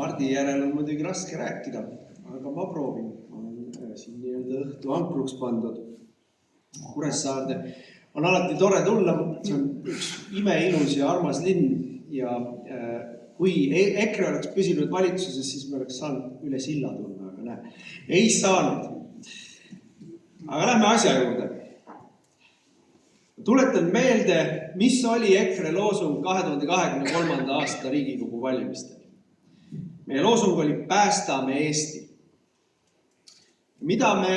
Mardi järel on muidugi raske rääkida, aga ma proovin. Ma olen siin nii-öelda õhtu ankruks pandud. Kuressaarde on alati tore tulla. See on üks imeilus ja armas linn. Ja kui EKRE oleks püsinud valitsuses, siis me oleks saanud üle silla tulla, aga näe, ei saanud. Aga lähme asja juurde. Tuletan meelde, mis oli EKRE loosung 2023. aasta Riigikogu valimistel. Meie loosung oli päästame Eesti. Mida me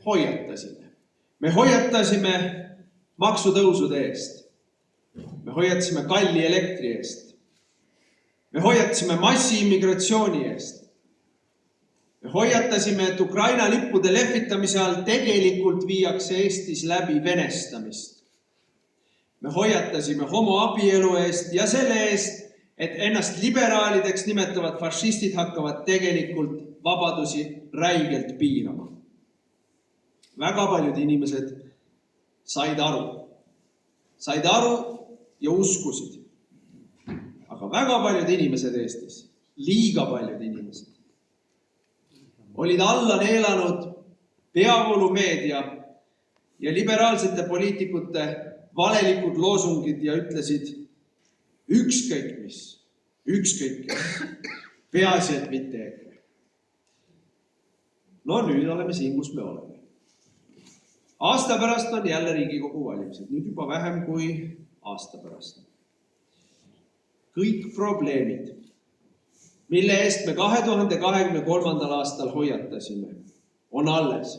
hoiatasime? Me hoiatasime maksutõusude eest. Me hoiatasime kalli elektri eest. Me hoiatasime massiimmigratsiooni eest. Me hoiatasime, et Ukraina lippude lehvitamise all tegelikult viiakse Eestis läbi venestamist. Me hoiatasime homoabielu eest ja selle eest, et ennast liberaalideks nimetavad fašistid hakkavad tegelikult vabadusi räigelt piirama. Väga paljud inimesed said aru ja uskusid. Aga väga paljud inimesed Eestis, liiga paljud inimesed, olid alla neelanud peavoolumeedia ja liberaalsete poliitikute valelikud loosungid ja ütlesid ükskõik mis, peaasi, et mitte EKRE. No nüüd oleme siin, kus me oleme. Aasta pärast on jälle Riigikogu valimised, nüüd juba vähem kui aasta pärast. Kõik probleemid, mille eest me 2023. aastal hoiatasime, on alles.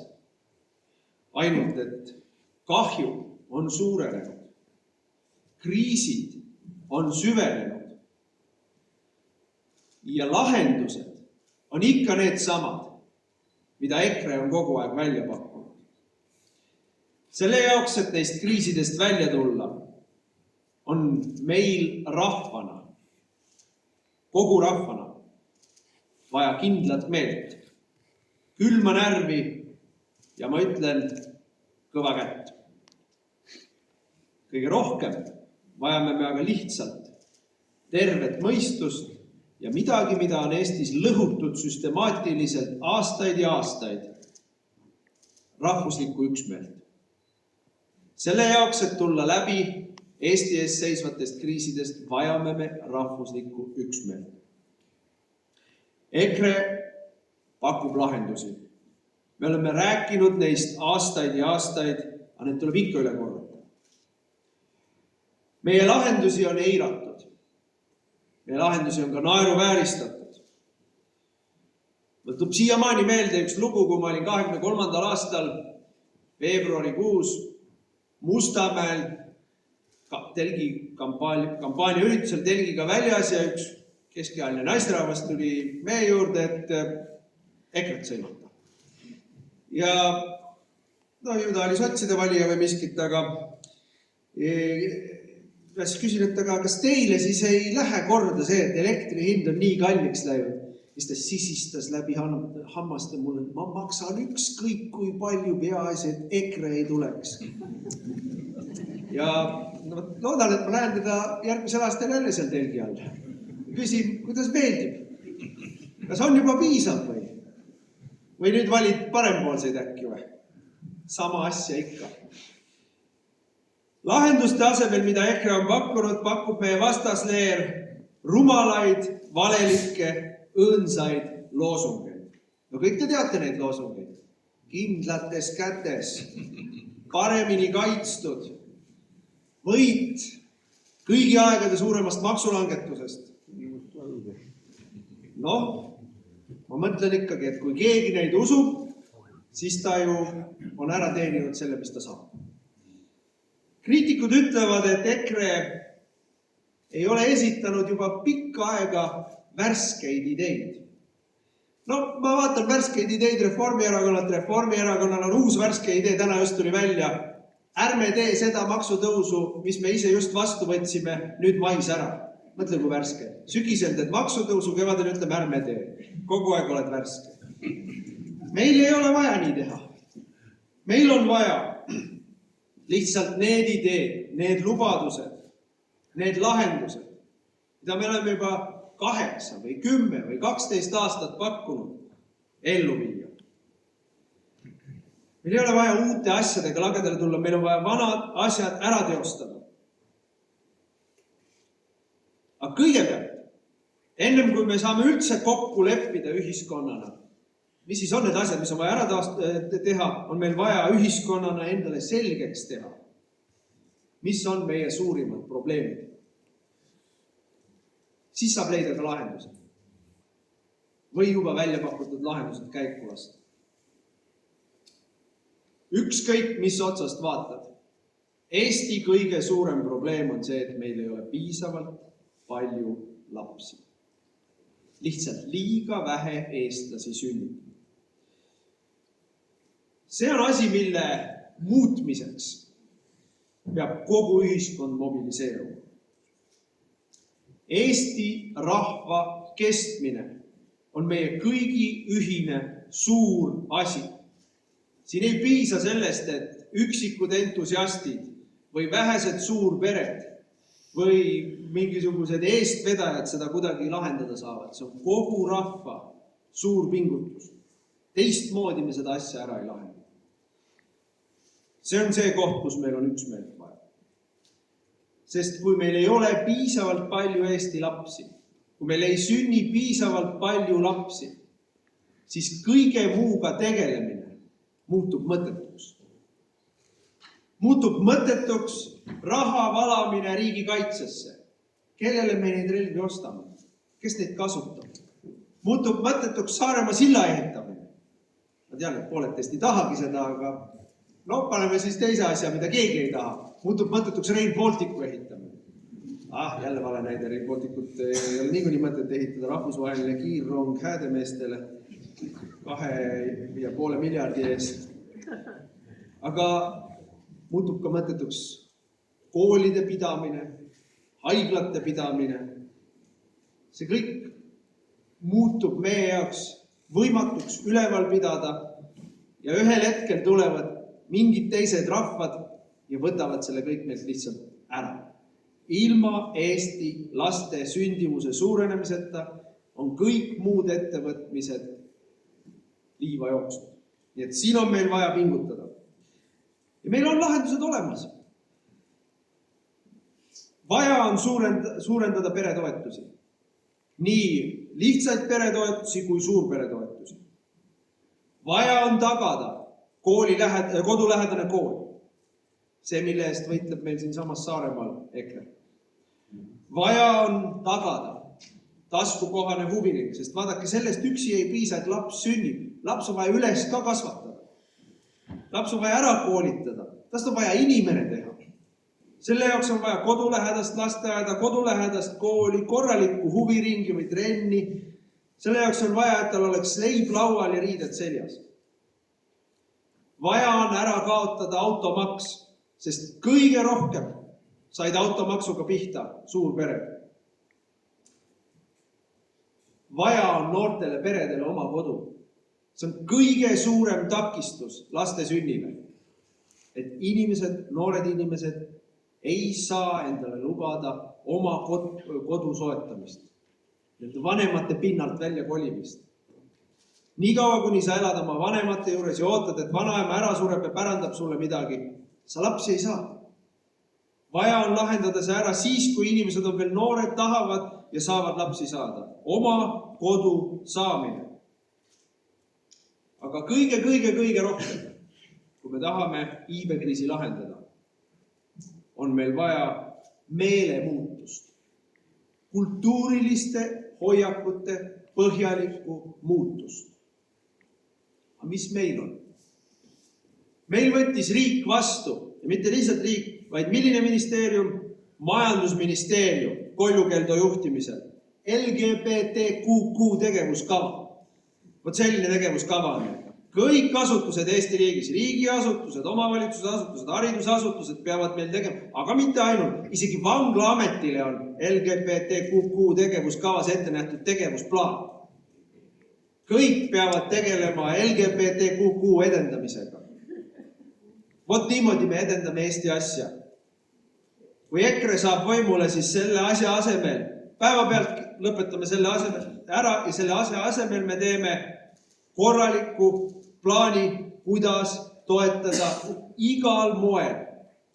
Ainult, et kahju on suurenenud. Kriisid on süvenenud. Ja lahendused on ikka need samad, mida EKRE on kogu aeg välja pakkunud. Selle jaoks, et neist kriisidest välja tulla, on meil rahvana, kogu rahvana, vaja kindlat meelt, külma närvi ja ma ütlen kõva kätt. Kõige rohkem vajame me aga lihtsalt tervet mõistust ja midagi, mida on Eestis lõhutud süstemaatiliselt aastaid ja aastaid, rahvuslikku üksmeelt. Selle jaoks, et tulla läbi Eesti ees seisvatest kriisidest, vajame me rahvuslikku üksmeelt. EKRE pakub lahendusi. Me oleme rääkinud neist aastaid ja aastaid, aga need tuleb ikka üle korrata. Meie lahendusi on eiratud. Meie lahendusi on ka naeruvääristatud. Võtub siiamaani meelde üks lugu, kui ma olin 23. aastal veebruarikuus Mustamäel kampaania üritusel telgiga väljas ja üks keskealine naisterahvas tuli meie juurde, et EKRE-t sõimata. Ja ju ta oli sotside valija või miskit, aga küsin, et kas teile siis ei lähe korda see, et elektri hind on nii kalliks läinud? Siis ta sisistas läbi hammaste mulle, et ma maksan ükskõik kui palju, peaasi, et EKRE ei tuleks. Ja loodan, et ma lähen teda järgmisel aastal jälle seal telgi all. Küsin, kuidas meeldib? Kas on juba piisav või? Või nüüd valid parempoolseid äkki või? Sama asja ikka. Lahenduste asemel, mida EKRE on pakkunud, pakub meie vastasleer rumalaid, valelikke, õõnsaid loosungeid. No kõik te teate neid loosungeid. Kindlates kätes, paremini kaitstud, võit kõigi aegade suuremast maksulangetusest. Noh, ma mõtlen ikkagi, et kui keegi neid usub, siis ta ju on ära teeninud selle, mis ta saab. Kriitikud ütlevad, et EKRE ei ole esitanud juba pikka aega värskeid ideid. No, ma vaatan värskeid ideid Reformierakonnalt. Reformierakonnal on uus värske idee, täna just tuli välja. Ärme tee seda maksutõusu, mis me ise just vastu võtsime, nüüd mais ära. Mõtle, kui värske. Sügisel teed maksutõusu, kevadel ütleme, ärme tee. Kogu aeg oled värske. Meil ei ole vaja nii teha. Meil on vaja lihtsalt need ideed, need lubadused, need lahendused, mida me oleme juba 8 või 10 või 12 aastat pakkunud ellu viia. Meil ei ole vaja uute asjadega lagedale tulla, meil on vaja vanad asjad ära teostada. Aga kõigepealt, ennem kui me saame üldse kokku leppida ühiskonnana, mis siis on need asjad, mis on vaja ära teha, on meil vaja ühiskonnana endale selgeks teha, mis on meie suurimad probleemid. Siis saab leida ka lahendused. Või juba välja pakutud lahendused käiku lasta. Ükskõik, mis otsast vaatad. Eesti kõige suurem probleem on see, et meil ei ole piisavalt palju lapsi. Lihtsalt liiga vähe eestlasi sünnib. See on asi, mille muutmiseks peab kogu ühiskond mobiliseeruma. Eesti rahva kestmine on meie kõigi ühine suur asi. Siin ei piisa sellest, et üksikud entusiastid või vähesed suurpered või mingisugused eestvedajad seda kuidagi lahendada saavad. See on kogu rahva suur pingutus. Teistmoodi me seda asja ära ei lahenda. See on see koht, kus meil on üksmeelt vaja. Sest kui meil ei ole piisavalt palju Eesti lapsi, kui meil ei sünni piisavalt palju lapsi, siis kõige muuga tegelemine muutub mõttetuks. Muutub mõttetuks raha valamine riigikaitsesse. Kellele me neid relvi ostame? Kes neid kasutab? Muutub mõttetuks Saaremaa silla ehitamine. Ma tean, et pooled teist ei tahagi seda, aga paneme siis teise asja, mida keegi ei taha. Muutub mõttetuks Rail Balticu ehitamine. Jälle vale näide, Rail Balticut ei ole niikuinii mõtet ehitada, rahvusvaheline kiirrong häädemeestele 2,5 miljardi eest. Aga muutub ka mõttetuks koolide pidamine, haiglate pidamine. See kõik muutub meie jaoks võimatuks üleval pidada ja ühel hetkel tulevad mingid teised rahvad ja võtavad selle kõik meilt lihtsalt ära. Ilma Eesti laste sündimuse suurenemiseta on kõik muud ettevõtmised liiva jooksnud. Nii et siin on meil vaja pingutada. Ja meil on lahendused olemas. Vaja on suurendada peretoetusi. Nii lihtsaid peretoetusi kui suurperetoetusi. Vaja on tagada kodulähedane kool. See, mille eest võitleb meil siin samas Saaremaal EKRE. Vaja on tagada taskukohane huviring, sest vaadake, sellest üksi ei piisa, et laps sünnib. Laps on vaja üles ka kasvatada. Laps on vaja ära koolitada. Tast on vaja inimene teha. Selle jaoks on vaja kodulähedast lasteaeda, kodulähedast kooli, korralikku huviringi või trenni. Selle jaoks on vaja, et tal oleks leib laual ja riided seljas. Vaja on ära kaotada automaks, sest kõige rohkem said automaksuga pihta suurpered. Vaja on noortele peredele oma kodu. See on kõige suurem takistus laste sünnile. Et noored inimesed ei saa endale lubada oma kodu soetamist. Vanemate pinnalt välja kolimist. Nii kaua, kuni sa elad oma vanemate juures ja ootad, et vanaema ära sureb ja pärandab sulle midagi, sa lapsi ei saa. Vaja on lahendada see ära siis, kui inimesed on veel noored, tahavad ja saavad lapsi saada. Oma kodu saamine. Aga kõige rohkem, kui me tahame iibekriisi lahendada, on meil vaja meelemuutust. Kultuuriliste hoiakute põhjalikku muutust. Aga mis meil on? Meil võttis riik vastu, ja mitte lihtsalt riik, vaid milline ministeerium? Majandusministeerium Koljukeldo juhtimisel. LGBTQQ tegevuskava. Vot selline tegevuskava on. Kõik asutused Eesti riigis, riigiasutused, omavalitsusasutused, haridusasutused peavad meil tegema, aga mitte ainult. Isegi vanglaametile on LGBTQQ tegevuskavas ette nähtud tegevusplaan. Kõik peavad tegelema LGBTQQ edendamisega. Vot niimoodi me edendame Eesti asja. Kui EKRE saab võimule, siis selle asja asemel päevapealt lõpetame selle ära ja selle asemel me teeme korraliku plaani, kuidas toetada igal moel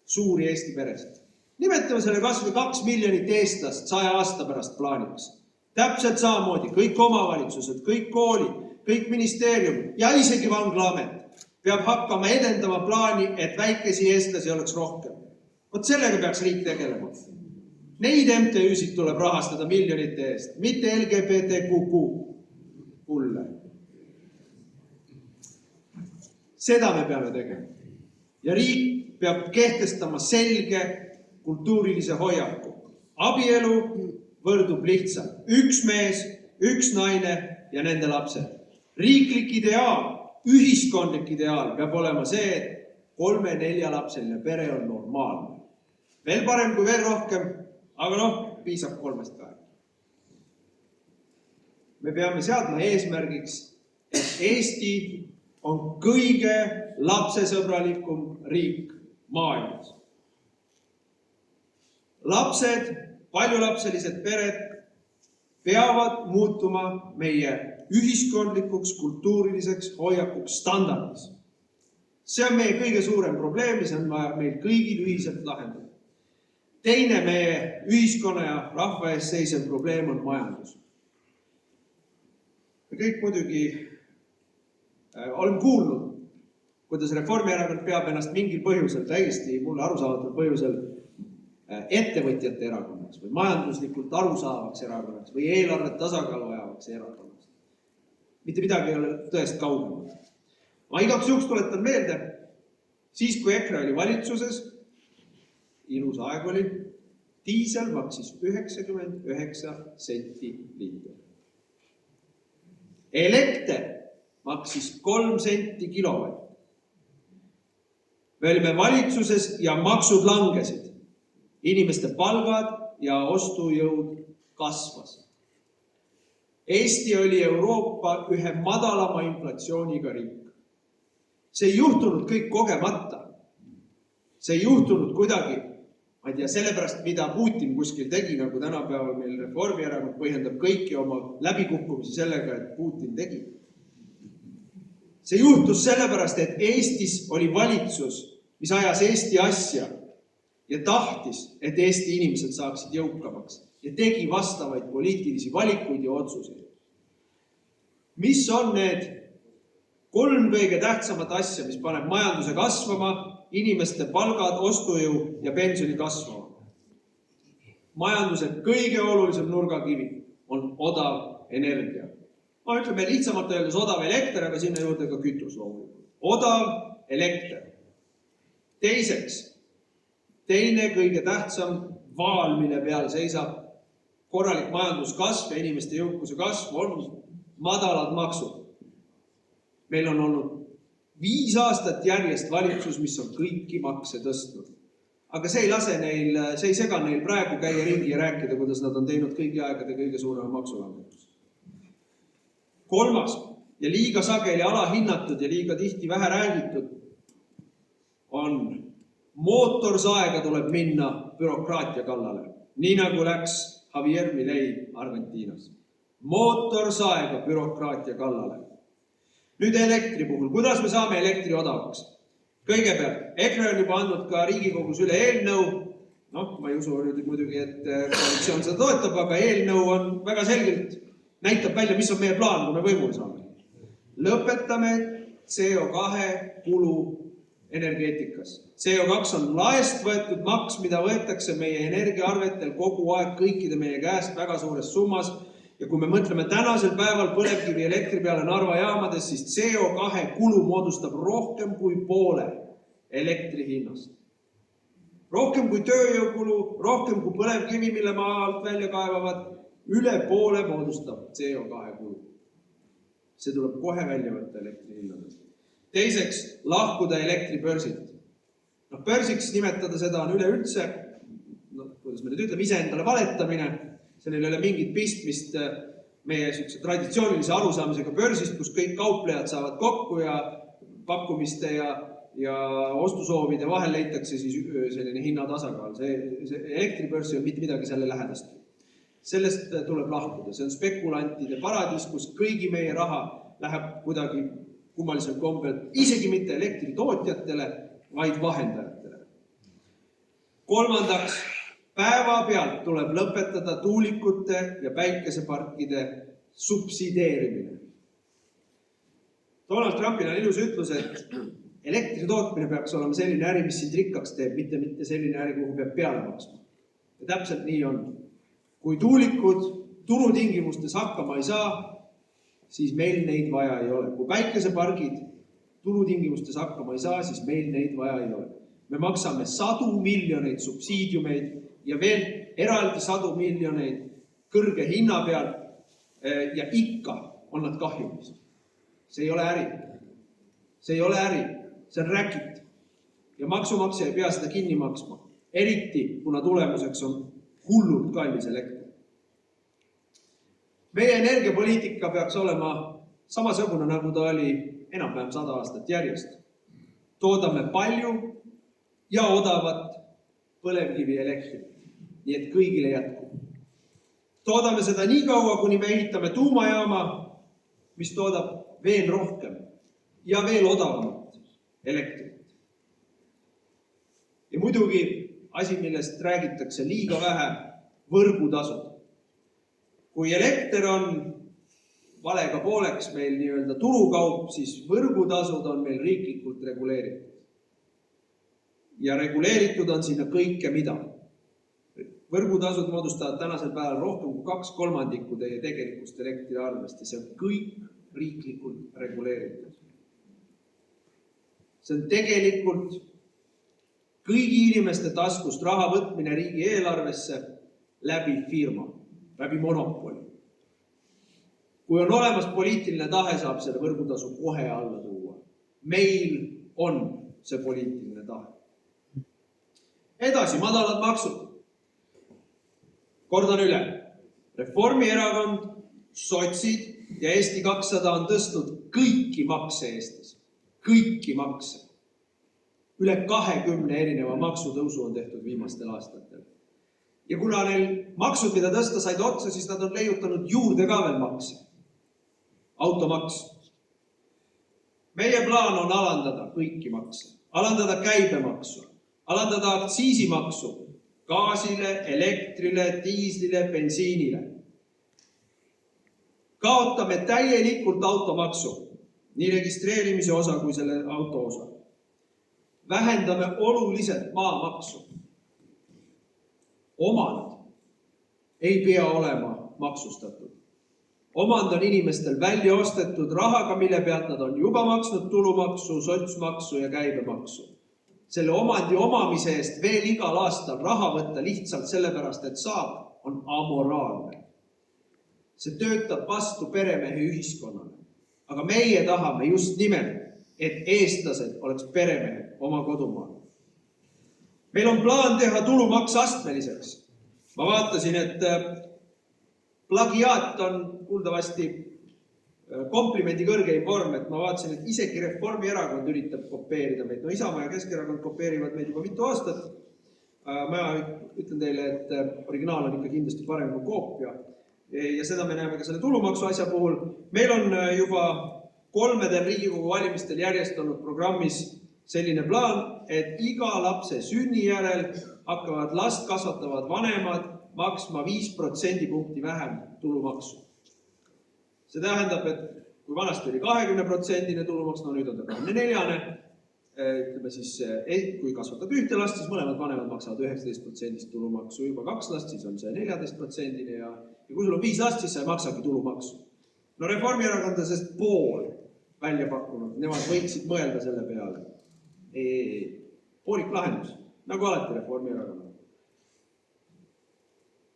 suuri Eesti peresid. Nimetame selle kasvõi 2 miljonit eestlast 100 aasta pärast plaaniks. Täpselt samamoodi kõik omavalitsused, kõik koolid, kõik ministeeriumid ja isegi vanglaamet peab hakkama edendama plaani, et väikesi eestlasi oleks rohkem. Vot sellega peaks riik tegelema. Neid MTÜ-sid tuleb rahastada miljonite eest, mitte LGBTQ kulle. Seda me peame tegema. Ja riik peab kehtestama selge kultuurilise hoiaku. Abielu võrdub lihtsalt üks mees, üks naine ja nende lapsed. Riiklik ideaal, ühiskondlik ideaal peab olema see, et 3-4 lapseline pere on normaalne. Veel parem kui veel rohkem, aga piisab 3 ka. Me peame seadma eesmärgiks, et Eesti on kõige lapsesõbralikum riik maailmas. Lapsed, paljulapselised pered peavad muutuma meie ühiskondlikuks, kultuuriliseks hoiakuks standardis. See on meie kõige suurem probleem ja see on meil kõigil ühiselt lahendada. Teine meie ühiskonna ja rahva ees seisev probleem on majandus. Me kõik muidugi olen kuulnud, kuidas Reformierakond peab ennast mingil põhjusel, täiesti mulle arusaamatul põhjusel ettevõtjate erakonnaks või majanduslikult arusaavaks erakonnaks või eelarvet tasakaalu ajavaks erakonnaks. Mitte midagi ei ole tõest kaugemal. Ma igaks juhuks tuletan meelde, siis kui EKRE oli valitsuses, ilus aeg oli, diisel maksis 99 senti liiter. Elekter maksis 3 senti kilovatt. Me olime valitsuses ja maksud langesid. Inimeste palgad ja ostujõud kasvas. Eesti oli Euroopa ühe madalama inflatsiooniga riik. See ei juhtunud kõik kogemata. See ei juhtunud kuidagi, ma ei tea, sellepärast, mida Putin kuskil tegi, nagu tänapäeval meil Reformierakond põhjendab kõiki oma läbikukkumisi sellega, et Putin tegi. See juhtus sellepärast, et Eestis oli valitsus, mis ajas Eesti asja ja tahtis, et Eesti inimesed saaksid jõukamaks ja tegi vastavaid poliitilisi valikuid ja otsuseid. Mis on need 3 kõige tähtsamat asja, mis paneb majanduse kasvama, inimeste palgad, ostujõu ja pensioni kasvama? Majanduse kõige olulisem nurgakivi on odav energia. Ma ütleme lihtsamalt öeldes odav elekter, aga sinna juurde ka kütus loomulikult. Odav elekter. Teiseks, teine kõige tähtsam vaal, mille peal seisab korralik majanduskasv ja inimeste jõukuse kasv, on madalad maksud. Meil on olnud 5 aastat järjest valitsus, mis on kõiki makse tõstnud. Aga see ei sega neil praegu käia ringi ja rääkida, kuidas nad on teinud kõigi aegade kõige suurema maksulangetus. 3. ja liiga sageli alahinnatud ja liiga tihti vähe räägitud on mootorsaega tuleb minna bürokraatia kallale, nii nagu läks Javier Milei Argentiinas. Mootorsaega bürokraatia kallale. Nüüd elektri puhul. Kuidas me saame elektri odavaks? Kõigepealt, EKRE on juba andnud ka Riigikogus üle eelnõu. Ma ei usu muidugi, et koalitsioon seda toetab, aga eelnõu on väga selgelt näitab välja, mis on meie plaan, kui me võimule saame. Lõpetame CO2 kulu energeetikas. CO2 on laest võetud maks, mida võetakse meie energiaarvetel kogu aeg kõikide meie käest väga suures summas. Ja kui me mõtleme tänasel päeval põlevkivi elektri peale Narva jaamades, siis CO2 kulu moodustab rohkem kui poole elektri hinnast. Rohkem kui tööjõukulu, rohkem kui põlevkivi, mille maa alt välja kaevavad, üle poole moodustab CO2 kulu. See tuleb kohe välja võtta elektri hinnadest. Teiseks, lahkuda elektribörsilt. Börsiks nimetada seda on üleüldse, kuidas me nüüd ütleme, iseendale valetamine. Sellel ei ole mingit pistmist meie traditsioonilise arusaamisega börsist, kus kõik kauplejad saavad kokku ja pakkumiste ja ostusoovide vahel leitakse siis selline hinnatasakaal. See elektribörs ei ole mitte midagi selle lähedast. Sellest tuleb lahkuda. See on spekulantide paradis, kus kõigi meie raha läheb kuidagi kummalisel kombel, isegi mitte elektritootjatele, vaid vahendajatele. Kolmandaks, päevapealt tuleb lõpetada tuulikute ja päikeseparkide subsideerimine. Donald Trumpil on ilus ütlus, et elektritootmine peaks olema selline äri, mis sind rikkaks teeb, mitte selline äri, kuhu peab peale maksma. Ja täpselt nii on. Kui tuulikud turutingimustes hakkama ei saa, siis meil neid vaja ei ole. Kui päikesepargid turutingimustes hakkama ei saa, siis meil neid vaja ei ole. Me maksame 100 miljoneid subsiidiumeid ja veel eraldi 100 miljoneid kõrge hinna peal ja ikka on nad kahjumis. See ei ole äri. See ei ole äri. See on räkit. Ja maksumaksja ei pea seda kinni maksma. Eriti, kuna tulemuseks on hullult kallis elekter. Meie energiapoliitika peaks olema samasugune, nagu ta oli enam-vähem 100 aastat järjest. Toodame palju ja odavat põlevkivi elektrit, nii et kõigile jätkub. Toodame seda nii kaua, kuni me ehitame tuumajaama, mis toodab veel rohkem ja veel odavamat elektrit. Ja muidugi asi, millest räägitakse liiga vähe, võrgutasud. Kui elekter on valega pooleks meil nii-öelda turukaup, siis võrgutasud on meil riiklikult reguleeritud. Ja reguleeritud on sinna kõike mida. Võrgutasud moodustavad tänasel päeval rohkem kui 2/3 teie tegelikust elektriarvest ja see on kõik riiklikult reguleeritud. See on tegelikult kõigi inimeste taskust raha võtmine riigi eelarvesse läbi firma, läbi monopoli. Kui on olemas poliitiline tahe, saab selle võrgutasu kohe alla tuua. Meil on see poliitiline tahe. Edasi, madalad maksud. Kordan üle. Reformierakond, sotsid ja Eesti 200 on tõstnud kõiki makse Eestis. Kõiki makse. Üle 20 erineva maksutõusu on tehtud viimastel aastatel. Ja kuna neil maksud, mida tõsta said otsa, siis nad on leiutanud juurde ka veel makse. Automaks. Meie plaan on alandada kõiki makse. Alandada käibemaksu. Alandada aktsiisimaksu gaasile, elektrile, diislile, bensiinile. Kaotame täielikult automaksu, nii registreerimise osa kui selle auto osa. Vähendame oluliselt maamaksu. Omand ei pea olema maksustatud. Omand on inimestel välja ostetud rahaga, mille pealt nad on juba maksnud tulumaksu, sotsmaksu ja käibemaksu. Selle omandi omamise eest veel igal aastal raha võtta lihtsalt sellepärast, et saab, on amoraalne. See töötab vastu peremehe ühiskonnale. Aga meie tahame just nimelt, et eestlased oleks peremehed oma kodumaal. Meil on plaan teha tulumaks astmeliseks. Ma vaatasin, et plagiaat on kuuldavasti komplimendi kõrgeim vorm, et ma vaatasin, et isegi Reformierakond üritab kopeerida meid. No Isamaa ja Keskerakond kopeerivad meid juba mitu aastat. Ma ütlen teile, et originaal on ikka kindlasti parem kui koopia. Ja seda me näeme ka selle tulumaksu asja puhul. Meil on juba 3 Riigikogu valimistel järjest olnud programmis selline plaan, et iga lapse sünni järel hakkavad last kasvatavad vanemad maksma 5% punkti vähem tulumaksu. See tähendab, et kui vanasti oli 20% tulumaks, no nüüd on ta 24%, ütleme siis, kui kasvatad ühte last, siis mõlemad vanemad maksavad 19% tulumaksu, juba 2 last, siis on see 14% ja kui sul on 5 last, siis sa ei maksagi tulumaksu. No Reformierakond on sellest pool välja pakkunud, nemad võiksid mõelda selle peale. Poolik lahendus, nagu alati Reformierakond.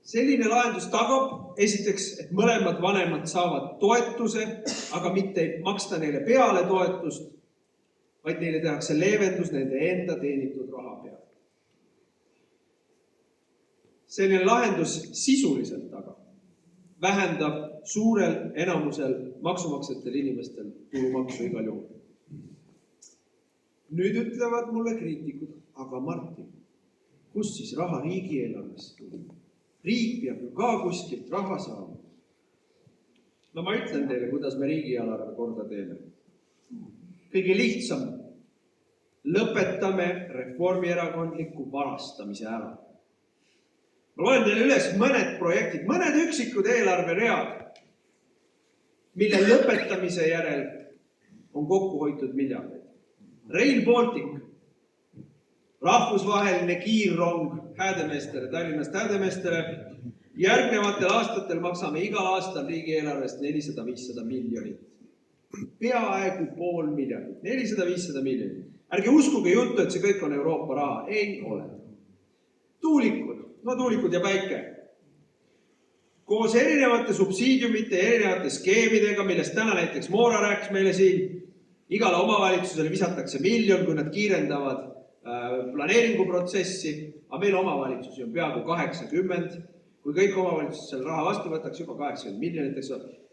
Selline lahendus tagab esiteks, et mõlemad vanemad saavad toetuse, aga mitte ei maksta neile peale toetust, vaid neile tehakse leevendus nende enda teenitud raha peale. Selline lahendus sisuliselt aga vähendab suurel enamusel maksumaksjatel inimestel tulumaksu igal juhul. Nüüd ütlevad mulle kriitikud, aga Martin, kus siis raha riigieelarvest tuli? Riik peab ju ka kuskilt raha saama. No ma ütlen teile, kuidas me riigieelarve korda teeme. Kõige lihtsam. Lõpetame reformierakondliku varastamise ära. Ma loen teile üles mõned projektid, mõned üksikud eelarveread, mille lõpetamise järel on kokku hoitud miljardeid. Rail Baltic, rahvusvaheline kiirrong Häädemeestele, Tallinnast Häädemeestele. Järgnevatel aastatel maksame igal aastal riigieelarvest 400-500 miljonit. Peaaegu pool miljardit, 400-500 miljonit. Ärge uskuge juttu, et see kõik on Euroopa raha. Ei ole. Tuulikud ja päike. Koos erinevate subsiidiumite ja erinevate skeemidega, millest täna näiteks Moora rääkis meile siin, igale omavalitsusele visatakse miljon, kui nad kiirendavad planeeringuprotsessi, aga meil omavalitsusi on peaaegu 80. Kui kõik omavalitsused selle raha vastu võtaks, juba 80 miljonit.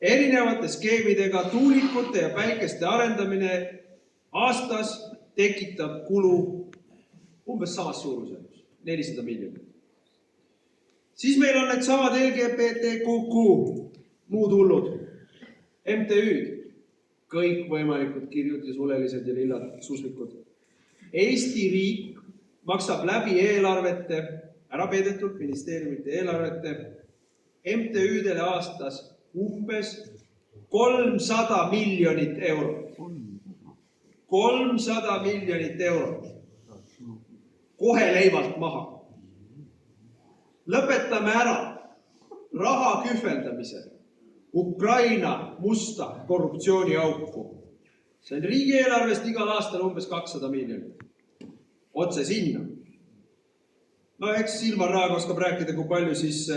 Erinevate skeemidega tuulikute ja päikeste arendamine aastas tekitab kulu umbes samas suurusjärgus, 400 miljonit. Siis meil on need samad LGBTQQ, muud hullud, MTÜ-d, kõik võimalikud kirjud ja sulelised ja lillad suslikud. Eesti riik maksab läbi eelarvete, ära peedetult ministeeriumite eelarvete, MTÜ-dele aastas umbes 300 miljonit eurot. 300 miljonit eurot. Kohe leivalt maha. Lõpetame ära raha kühveldamise Ukraina musta korruptsiooniauku. See on riigieelarvest igal aastal umbes 200 miljonit. Otse sinna. No eks Silmar Raag oskab rääkida, kui palju siis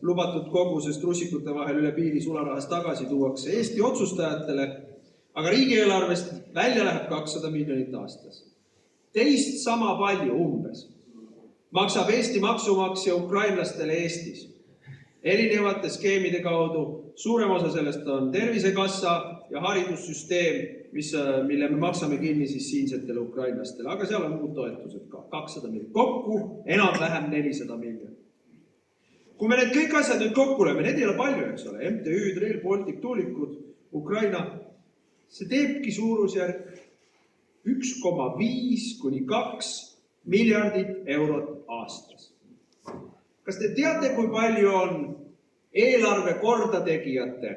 lubatud kogusest russikute vahel üle piiri sularahast tagasi tuuakse Eesti otsustajatele, aga riigieelarvest välja läheb 200 miljonit aastas. Teist sama palju umbes maksab Eesti maksumaksja ukrainlastele Eestis. Erinevate skeemide kaudu, suurem osa sellest on tervisekassa ja haridussüsteem, mille me maksame kinni siis siinsetele ukrainlastele, aga seal on muud toetused ka, 200 miljonit. Kokku enam-vähem 400 miljonit. Kui me need kõik asjad nüüd kokku lööme, need ei ole palju, eks ole, MTÜ-d, Rail Baltic, tuulikud, Ukraina, see teebki suurusjärk 1,5 kuni 2 miljardit eurot aastas. Kas te teate, kui palju on eelarve kordategijate,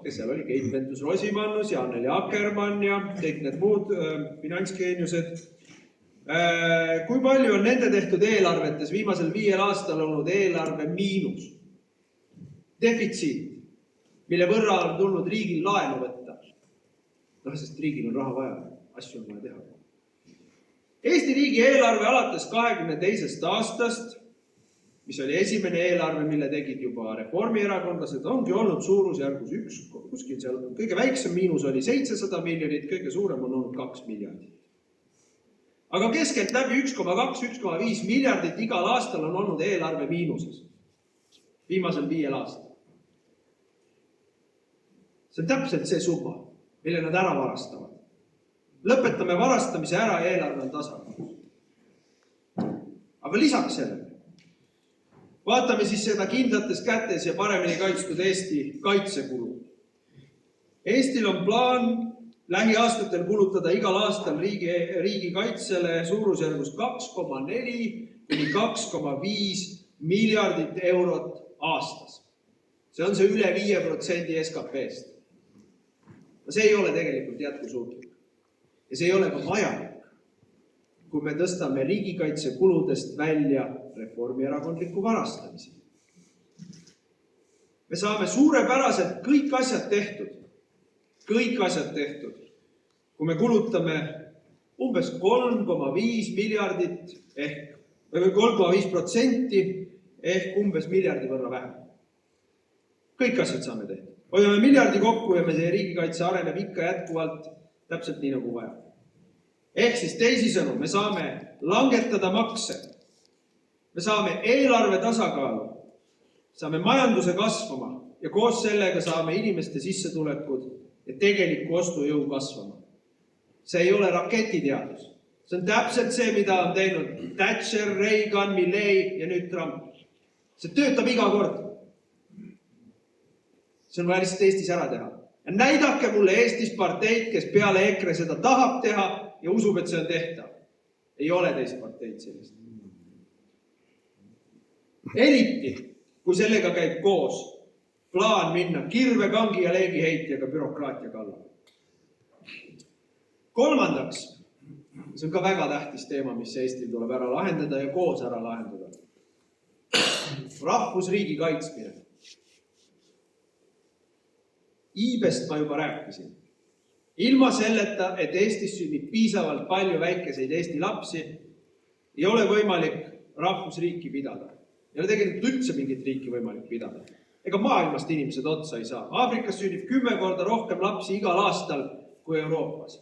kes seal oli, Keit Pentus-Rosimannus ja Anneli Akkermann ja kõik need muud finantsgeeniused, kui palju on nende tehtud eelarvetes viimasel 5 aastal olnud eelarve miinus, defitsiit, mille võrra on tulnud riigil laenu võtta? Sest riigil on raha vaja, asju on vaja teha. Eesti riigi eelarve alates 22. aastast, mis oli esimene eelarve, mille tegid juba reformierakondlased, ongi olnud suurusjärgus kuskil seal. Kõige väiksem miinus oli 700 miljonit, kõige suurem on olnud 2 miljardit. Aga keskelt läbi 1,2-1,5 miljardit igal aastal on olnud eelarve miinuses. Viimasel 5 aastal. See on täpselt see summa, mille nad ära varastavad. Lõpetame varastamise ära ja eelarve on tasakaalus. Aga lisaks sellele, vaatame siis seda kindlates kätes ja paremini kaitstud Eesti kaitsekulu. Eestil on plaan lähiaastatel kulutada igal aastal riigi kaitsele suurusjärgus 2,4 kuni 2,5 miljardit eurot aastas. See on see üle 5% SKP-st. See ei ole tegelikult jätkusuutlik. Ja see ei ole ka vajalik, kui me tõstame riigikaitsekuludest välja reformierakondliku varastamise. Me saame suurepäraselt kõik asjad tehtud, kui me kulutame umbes 3,5 miljardit ehk 3,5% ehk umbes miljardi võrra vähem. Kõik asjad saame tehtud. Hoiame miljardi kokku ja meie riigikaitse areneb ikka jätkuvalt täpselt nii nagu vaja. Ehk siis teisisõnu, me saame langetada makse, me saame eelarve tasakaalu, saame majanduse kasvama ja koos sellega saame inimeste sissetulekud ja tegeliku ostujõu kasvama. See ei ole raketiteadus. See on täpselt see, mida on teinud Thatcher, Reagan, Milley ja nüüd Trump. See töötab iga kord. See on vaja lihtsalt Eestis ära teha. Ja näidake mulle Eestis parteid, kes peale EKRE seda tahab teha ja usub, et see on tehtav. Ei ole teist parteid sellist. Eriti, kui sellega käib koos plaan minna kirve, kangi ja leegiheitjaga bürokraatia kallal. Kolmandaks, see on ka väga tähtis teema, mis Eestil tuleb ära lahendada ja koos ära lahendada. Rahvusriigi kaitsmine. Iibest ma juba rääkisin. Ilma selleta, et Eestis sünnib piisavalt palju väikeseid Eesti lapsi, ei ole võimalik rahvusriiki pidada. Ei ole tegelikult üldse mingit riiki võimalik pidada. Ega maailmast inimesed otsa ei saa. Aafrikas sünnib 10 korda rohkem lapsi igal aastal kui Euroopas.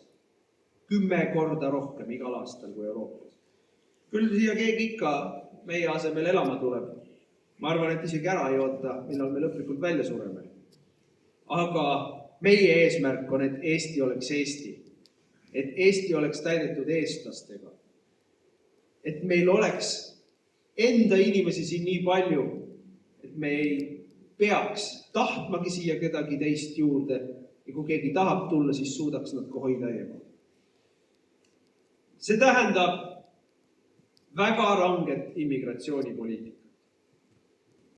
10 korda rohkem igal aastal kui Euroopas. Küll siia keegi ikka meie asemel elama tuleb. Ma arvan, et isegi ära ei oota, millal me lõplikult välja sureme. Aga meie eesmärk on, et Eesti oleks Eesti. Et Eesti oleks täidetud eestlastega. Et meil oleks enda inimesi siin nii palju, et me ei peaks tahtmagi siia kedagi teist juurde ja kui keegi tahab tulla, siis suudaks nad ka hoida eemal. See tähendab väga ranget immigratsioonipoliitikat.